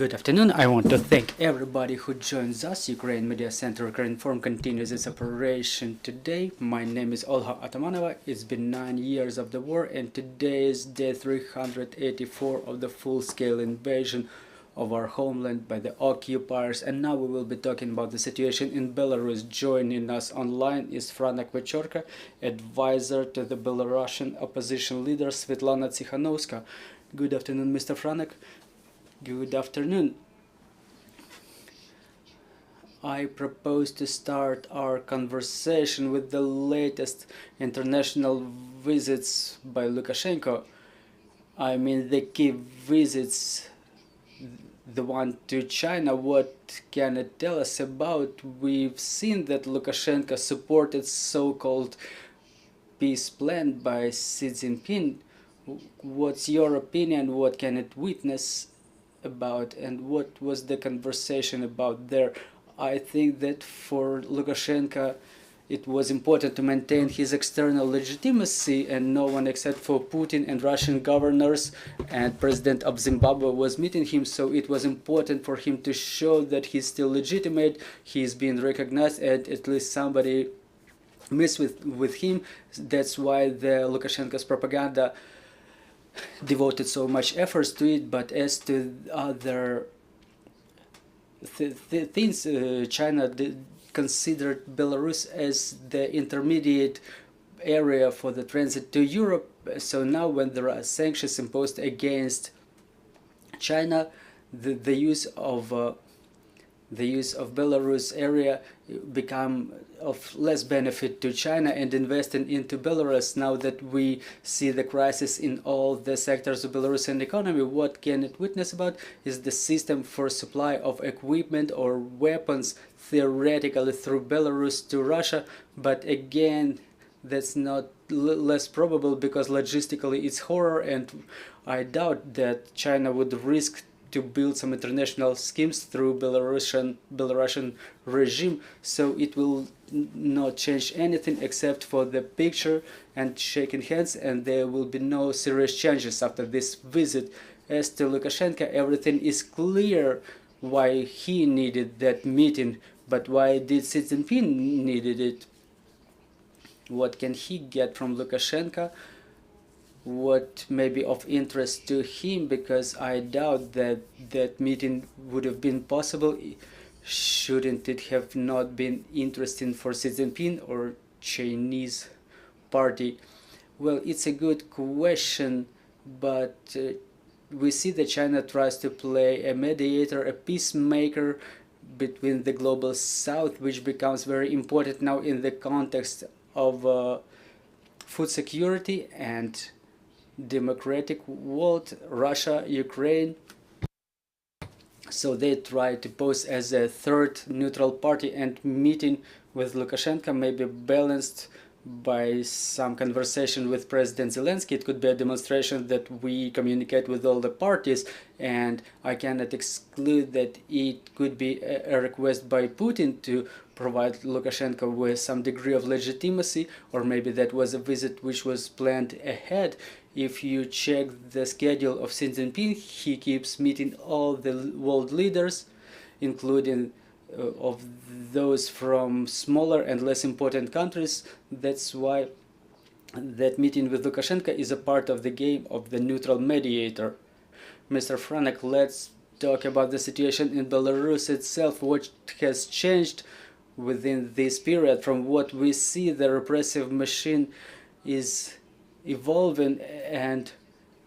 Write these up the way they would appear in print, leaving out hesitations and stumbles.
Good afternoon. I want to thank everybody who joins us. Ukraine Media Center Ukraine Forum continues its operation today. My name is Olha Atamanova. It's been 9 years of the war, and today is day 384 of the full-scale invasion of our homeland by the occupiers. And now we will be talking about the situation in Belarus. Joining us online is Franak Viačorka, advisor to the Belarusian opposition leader Sviatlana Tsikhanouskaya. Good afternoon, Mr. Franak. Good afternoon. I propose to start our conversation with the latest international visits by Lukashenko. I mean the Kyiv visits, the one to China. What can it tell us about? We've seen that Lukashenko supported so-called peace plan by Xi Jinping. What's your opinion? What can it witness about, and what was the conversation about there? I think that for Lukashenko it was important to maintain his external legitimacy, and no one except for Putin and Russian governors and President of Zimbabwe was meeting him, so it was important for him to show that he's still legitimate, he's being recognized, and at least somebody messed with him. That's why the Lukashenko's propaganda devoted so much efforts to it. But as to other things, China considered Belarus as the intermediate area for the transit to Europe. So now when there are sanctions imposed against China, the use of Belarus area become of less benefit to China, and investing into Belarus, now that we see the crisis in all the sectors of Belarusian economy, what can it witness about is the system for supply of equipment or weapons theoretically through Belarus to Russia. But again, that's not less probable, because logistically it's horror, and I doubt that China would risk to build some international schemes through Belarusian regime. So it will not change anything except for the picture and shaking hands, and there will be no serious changes after this visit. As to Lukashenko, everything is clear why he needed that meeting, but why did Xi Jinping needed it? What can he get from Lukashenko? What may be of interest to him, because I doubt that that meeting would have been possible. Shouldn't it have not been interesting for Xi Jinping or Chinese party? Well, it's a good question, but we see that China tries to play a mediator, a peacemaker between the global south, which becomes very important now in the context of food security and democratic world, Russia, Ukraine. So they try to pose as a third neutral party, and meeting with Lukashenko may be balanced by some conversation with President Zelensky. It could be a demonstration that we communicate with all the parties, and I cannot exclude that it could be a request by Putin to provide Lukashenko with some degree of legitimacy, or maybe that was a visit which was planned ahead. If you check the schedule of Xi Jinping, he keeps meeting all the world leaders, including of those from smaller and less important countries. That's why that meeting with Lukashenko is a part of the game of the neutral mediator. Mr. Franak, let's talk about the situation in Belarus itself. What has changed within this period? From what we see, the repressive machine is evolving, and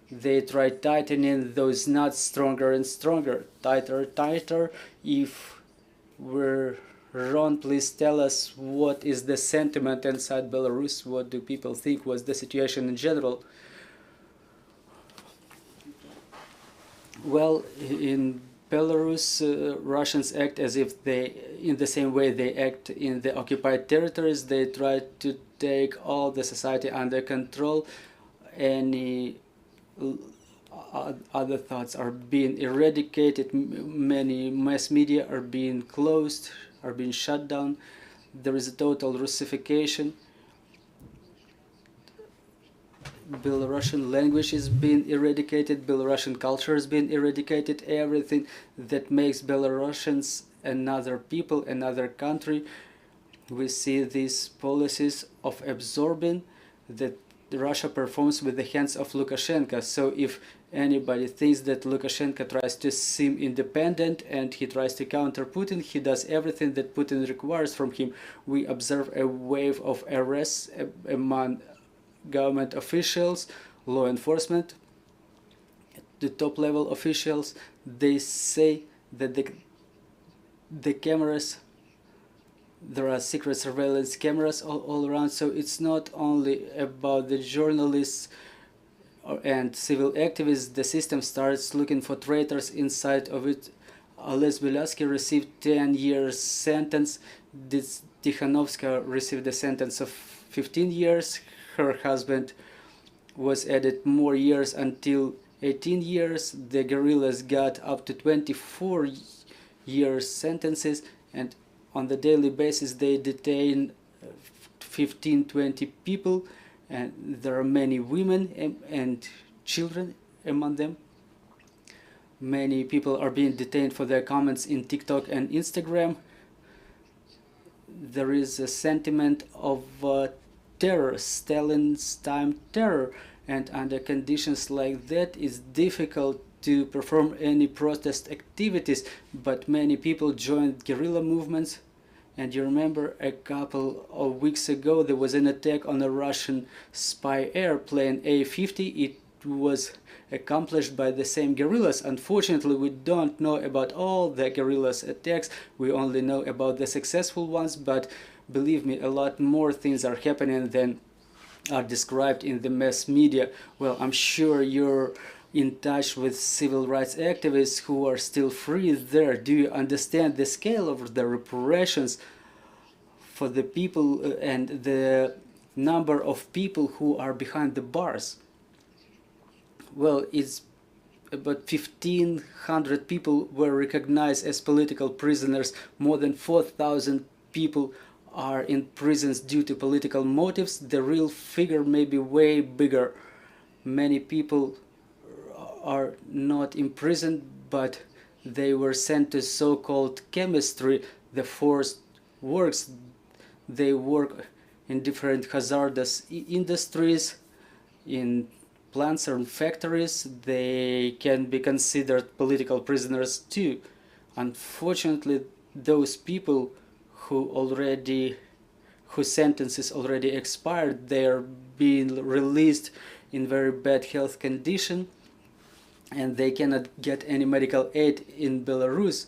they try tightening those knots stronger and stronger, tighter. If we're wrong, please tell us what is the sentiment inside Belarus. What do people think was the situation in general? Well, in Belarus, Russians act as if they, in the same way they act in the occupied territories. They try to take all the society under control. Any other thoughts are being eradicated. Many mass media are being closed, are being shut down. There is a total Russification. Belarusian language is being eradicated, Belarusian culture is being eradicated, everything that makes Belarusians another people, another country. We see these policies of absorbing that Russia performs with the hands of Lukashenko. So if anybody thinks that Lukashenko tries to seem independent and he tries to counter Putin, he does everything that Putin requires from him. We observe a wave of arrests among government officials, law enforcement, the top level officials. They say that the cameras, there are secret surveillance cameras all around, so it's not only about the journalists and civil activists. The system starts looking for traitors inside of it. Oles Belarusian received 10 years sentence. This Tsikhanouskaya received a sentence of 15 years. Her husband was added more years until 18 years. The guerrillas got up to 24 years sentences, and on the daily basis they detain 15-20 people, and there are many women and children among them. Many people are being detained for their comments in TikTok and Instagram. There is a sentiment of terror, Stalin's time terror, and under conditions like that it's difficult to perform any protest activities, but many people joined guerrilla movements. And you remember a couple of weeks ago there was an attack on a Russian spy airplane A-50. It was accomplished by the same guerrillas. Unfortunately, we don't know about all the guerrillas attacks, we only know about the successful ones, but believe me, a lot more things are happening than are described in the mass media. Well, I'm sure you're in touch with civil rights activists who are still free there. Do you understand the scale of the repressions for the people and the number of people who are behind the bars? Well, it's about 1,500 people were recognized as political prisoners. More than 4,000 people are in prisons due to political motives. The real figure may be way bigger. Many people are not imprisoned, but they were sent to so-called chemistry, the forced works. They work in different hazardous industries, in plants or factories. They can be considered political prisoners too. Unfortunately, those people whose sentences already expired, they are being released in very bad health condition, and they cannot get any medical aid in Belarus,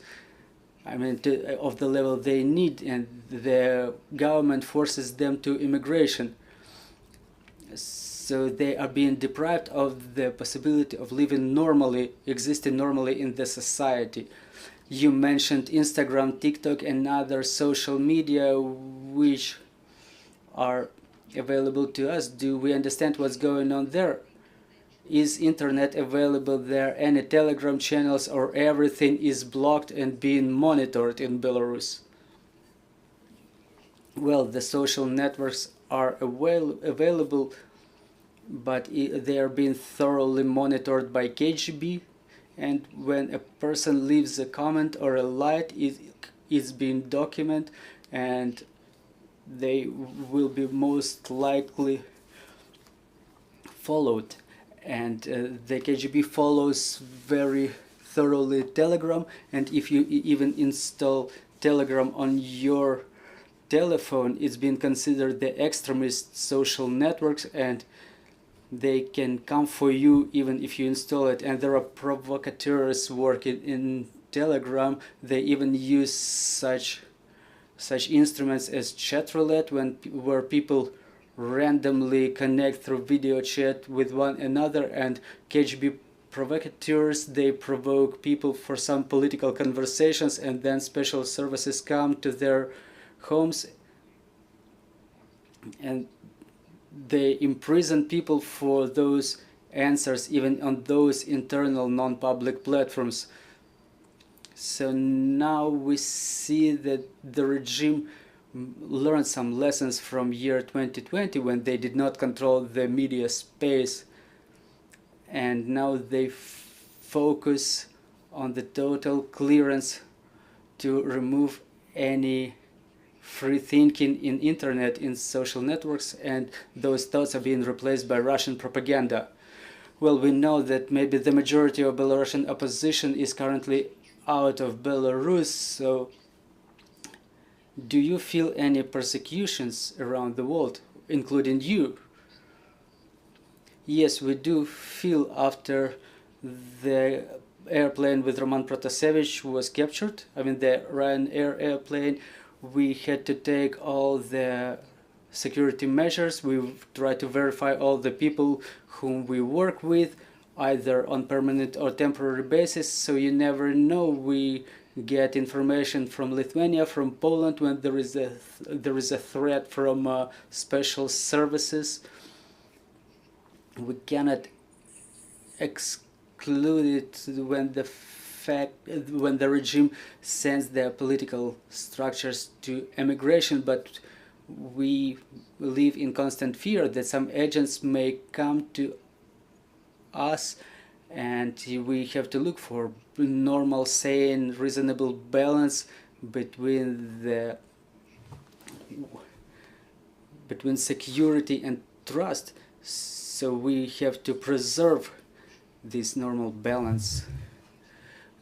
I mean, of the level they need, and the government forces them to immigration. So they are being deprived of the possibility of living normally, existing normally in the society. You mentioned Instagram, TikTok, and other social media which are available to us. Do we understand what's going on there? Is internet available there? Any Telegram channels, or everything is blocked and being monitored in Belarus? Well, the social networks are available, but they are being thoroughly monitored by KGB, and when a person leaves a comment or a light, it is being documented, and they will be most likely followed. And the KGB follows very thoroughly Telegram, and if you even install Telegram on your telephone, it's been considered the extremist social networks, and they can come for you even if you install it. And there are provocateurs working in Telegram. They even use such instruments as chat roulette, where people randomly connect through video chat with one another, and KGB provocateurs, they provoke people for some political conversations, and then special services come to their homes and they imprison people for those answers, even on those internal non-public platforms. So now we see that the regime learned some lessons from year 2020 when they did not control the media space, and now they focus on the total clearance to remove any free thinking in internet, in social networks, and those thoughts are being replaced by Russian propaganda. Well, we know that maybe the majority of Belarusian opposition is currently out of Belarus, so do you feel any persecutions around the world, including you? Yes, we do feel after the airplane with Roman Protasevich was captured, I mean the Ryanair airplane, we had to take all the security measures. We tried to verify all the people whom we work with, either on permanent or temporary basis, so you never know. We get information from Lithuania, from Poland, when there is a threat from special services. We cannot exclude it when the regime sends their political structures to emigration, but we live in constant fear that some agents may come to us, and we have to look for normal, sane, reasonable balance between security and trust. So we have to preserve this normal balance.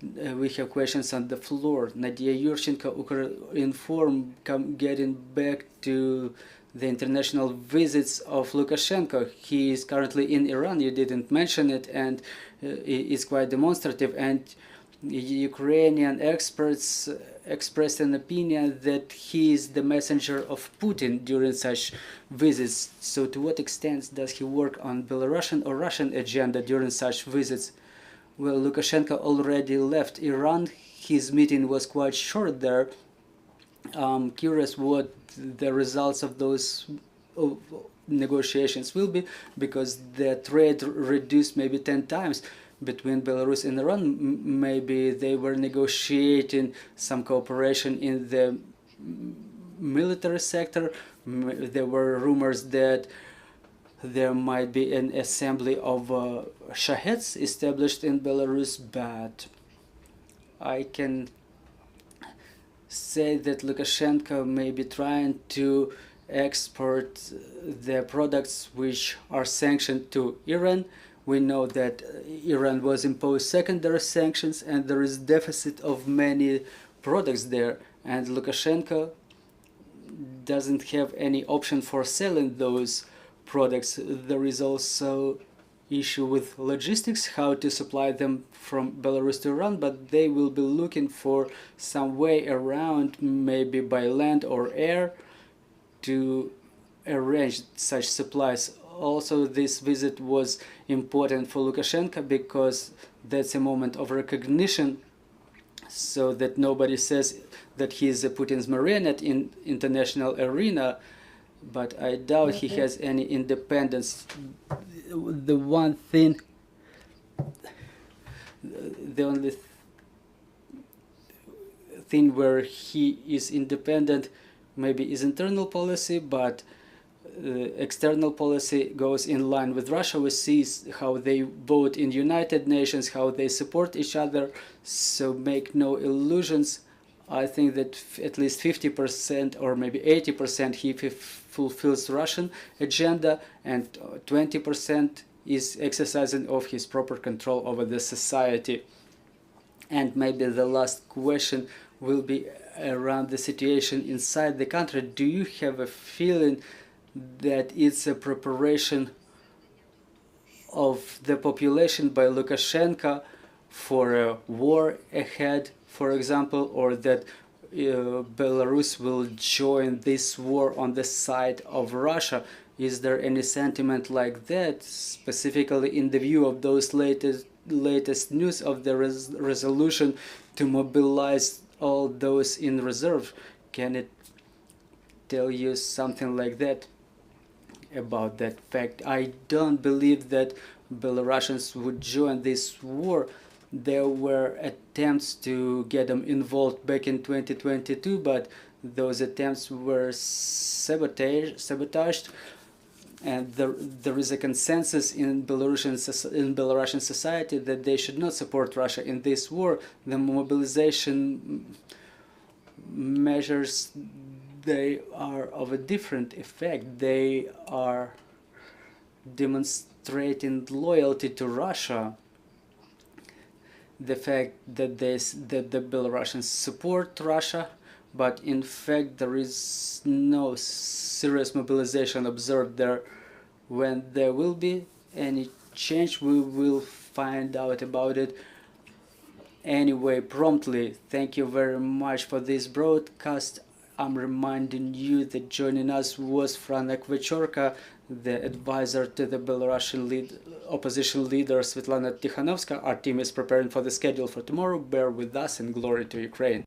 We have questions on the floor. Nadia Yurchenko, Ukrinform, getting back to the international visits of Lukashenko. He is currently in Iran, you didn't mention it, and it's quite demonstrative. And Ukrainian experts expressed an opinion that he is the messenger of Putin during such visits. So to what extent does he work on Belarusian or Russian agenda during such visits? Well, Lukashenko already left Iran. His meeting was quite short there. I'm curious what the results of those negotiations will be, because the trade reduced maybe 10 times between Belarus and Iran. Maybe they were negotiating some cooperation in the military sector. There were rumors that there might be an assembly of Shaheds established in Belarus, but I can say that Lukashenko may be trying to export the products which are sanctioned to Iran. We know that Iran was imposed secondary sanctions, and there is deficit of many products there, and Lukashenko doesn't have any option for selling those products. There is also issue with logistics, how to supply them from Belarus to Iran, but they will be looking for some way around, maybe by land or air, to arrange such supplies. Also, this visit was important for Lukashenko because that's a moment of recognition, so that nobody says that he is Putin's marionette in international arena. But I doubt he has any independence. The one thing, the only thing where he is independent maybe is internal policy, but external policy goes in line with Russia. We see how they vote in United Nations, how they support each other, so make no illusions. I think that at least 50% or maybe 80% he fulfills Russian agenda, and 20% is exercising of his proper control over the society. And maybe the last question will be around the situation inside the country. Do you have a feeling that it's a preparation of the population by Lukashenko for a war ahead, for example, or that Belarus will join this war on the side of Russia? Is there any sentiment like that, specifically in the view of those latest news of the resolution to mobilize all those in reserve? Can it tell you something like that about that fact? I don't believe that Belarusians would join this war. There were attempts to get them involved back in 2022, but those attempts were sabotaged, and there is a consensus in Belarusian society that they should not support Russia in this war. The mobilization measures, they are of a different effect. They are demonstrating loyalty to Russia. The fact that the Belarusians support Russia, but in fact there is no serious mobilization observed there. When there will be any change, we will find out about it anyway promptly. Thank you very much for this broadcast. I'm reminding you that joining us was Franak Viačorka, the advisor to the Belarusian opposition leader Sviatlana Tsikhanouskaya. Our team is preparing for the schedule for tomorrow. Bear with us, and glory to Ukraine.